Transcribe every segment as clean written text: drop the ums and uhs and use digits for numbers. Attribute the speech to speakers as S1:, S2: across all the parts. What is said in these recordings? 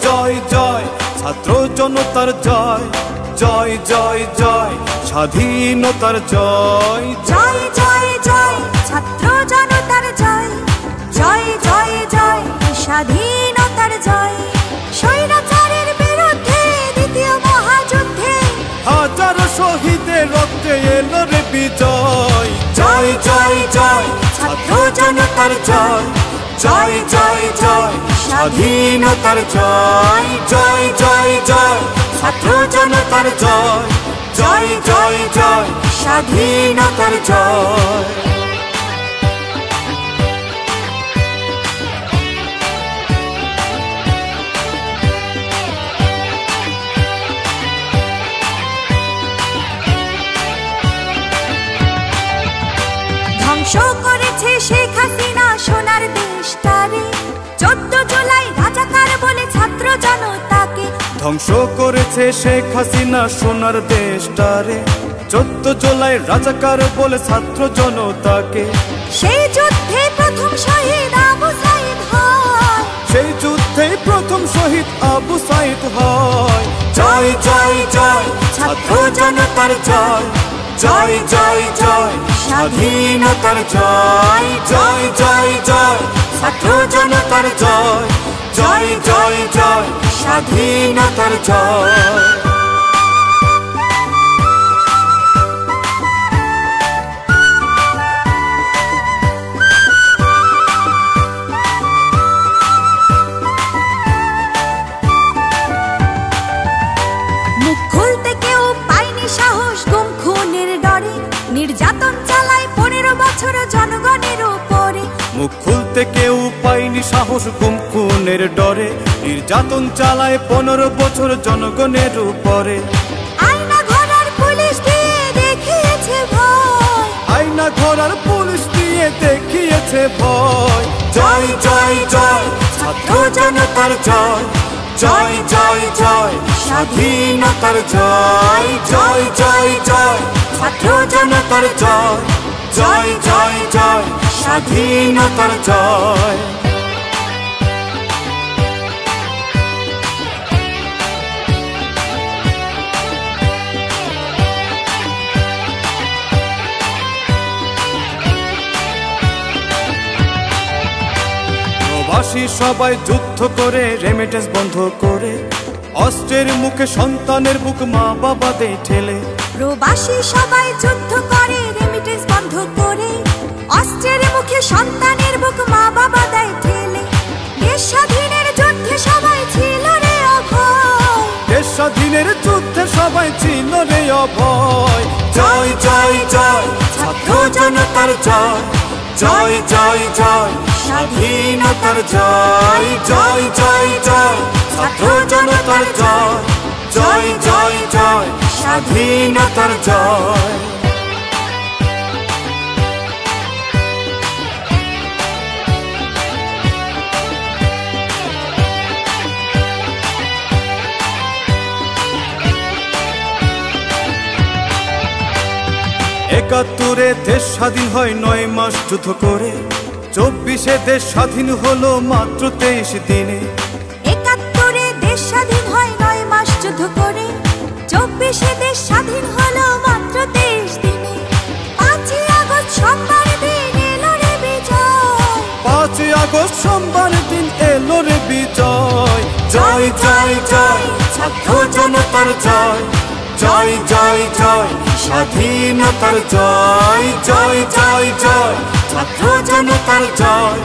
S1: জয় জয় ছাত্র জনতার জয়, জয় জয় জয় স্বাধীনতার জয়,
S2: জয় জয় জয় ছাত্র জনতার জয়, জয় জয় জয় স্বাধীনতার জয়। স্বৈরাচারের বিরুদ্ধে দ্বিতীয় মহাযুদ্ধে
S1: হাজারো শহীদের রক্তে এলো রে বিজয়, জয় জয় জয় ছাত্র জনতার জয়, জয় জয় জয় স্বাধীনতার জয়, জয় জয় জয় ছাত্র জনতার জয়, জয় জয় জয় স্বাধীনতার জয়।
S2: ধ্বংস করেছে শেখ হাসিনা সোনার দেশটারে, 14 জুলাই রাজাকার বলে ছাত্র জনতাকে।
S1: ধ্বংস করেছে শেখ হাসিনা সোনার দেশটারে, 14 জুলাই রাজাকার বলে ছাত্র জনতাকে।
S2: সেই যুদ্ধে প্রথম শহীদ আবু সাইদ হয়,
S1: সেই যুদ্ধে প্রথম শহীদ আবু সাইদ হয়, জয় জয় জয় ছাত্র জনতার জয়, জয় জয় জয় স্বাধীনতার জয়, জয় জয় জয় ছাত্র জনতার জয়, জয় জয় জয় স্বাধীনতার জয়।
S2: মুখ খুলতে কেউ পায়নি সাহস গুম খুনের ডরে, নির্যাতন চালায় 15 বছর জনগণের উপরে।
S1: মুখ খুলতে কেউ পায়নি সাহস গুম খুনের ডরে, নির্যাতন চালায় 15 বছর জনগণের উপরে।
S2: আয়না ঘোড়ার পুলিশ দিয়ে দেখিয়েছে ভয়,
S1: আয়না ঘোড়ার পুলিশ দিয়ে দেখিয়েছে ভয়, জয় জয় জয় ছাত্র জনতার জয়, জয় জয় জয় স্বাধীনতার জয়, জয় জয় জয় ছাত্র জনতার জয়, জয় জয় জয় স্বাধীনতার জয়। প্রবাসী সবাই যুদ্ধ করে রেমিটেন্স বন্ধ করে, অস্ত্রের মুখে সন্তানের বুক মা বাবা দেয় ঠেলে।
S2: প্রবাসী সবাই যুদ্ধ করে রেমিটেন্স বন্ধ করে, অস্ত্রের মুখে সন্তানের বুক মা বাবা দেয় ঠেলে। দেশ স্বাধীনের যুদ্ধে সবাই ছিল রে অভয়,
S1: দেশ স্বাধীনের যুদ্ধে সবাই ছিল রে অভয়, জয় জয় জয় ছাত্র জনতার জয়, জয় জয় জয় স্বাধীনতার জয়, জয় জয় জয় ছাত্র জনতার জয়, জয় জয় জয় স্বাধীনতার জয়। একাত্তরে দেশ স্বাধীন হয় 9 মাস যুদ্ধ করে, 24-এ দেশ স্বাধীন হলো মাত্র 23 দিনে।
S2: 71-এ দেশ স্বাধীন হয় 9 মাস যুদ্ধ করে, 24-এ দেশ স্বাধীন হলো মাত্র 23 দিনে। 5ই আগস্ট সোমবার দিন এলো রে বিজয়,
S1: 5ই আগস্ট সোমবার দিন এলো রে বিজয়, জয় জয় জয় ছাত্র জনতার জয়, জয় জয় জয় স্বাধীনতার জয়, জয় জয় জয় ছাত্র জনতার জয়,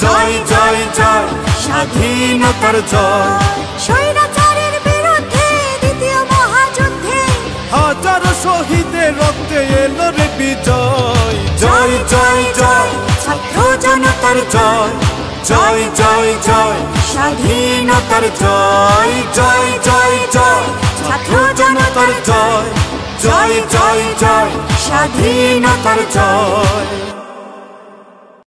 S1: জয় জয় জয় স্বাধীনতার জয়।
S2: স্বৈরাচারের বিরুদ্ধে দ্বিতীয় মহাযুদ্ধে
S1: হাজারো শহীদের রক্তে এলো রে বিজয়, জয় জয় জয় ছাত্র জনতার জয়, জয় জয় জয় স্বাধীনতার জয়, জয় জয় জয় ছাত্র জনতার জয়, জয় জয় জয় স্বাধীনতার জয়।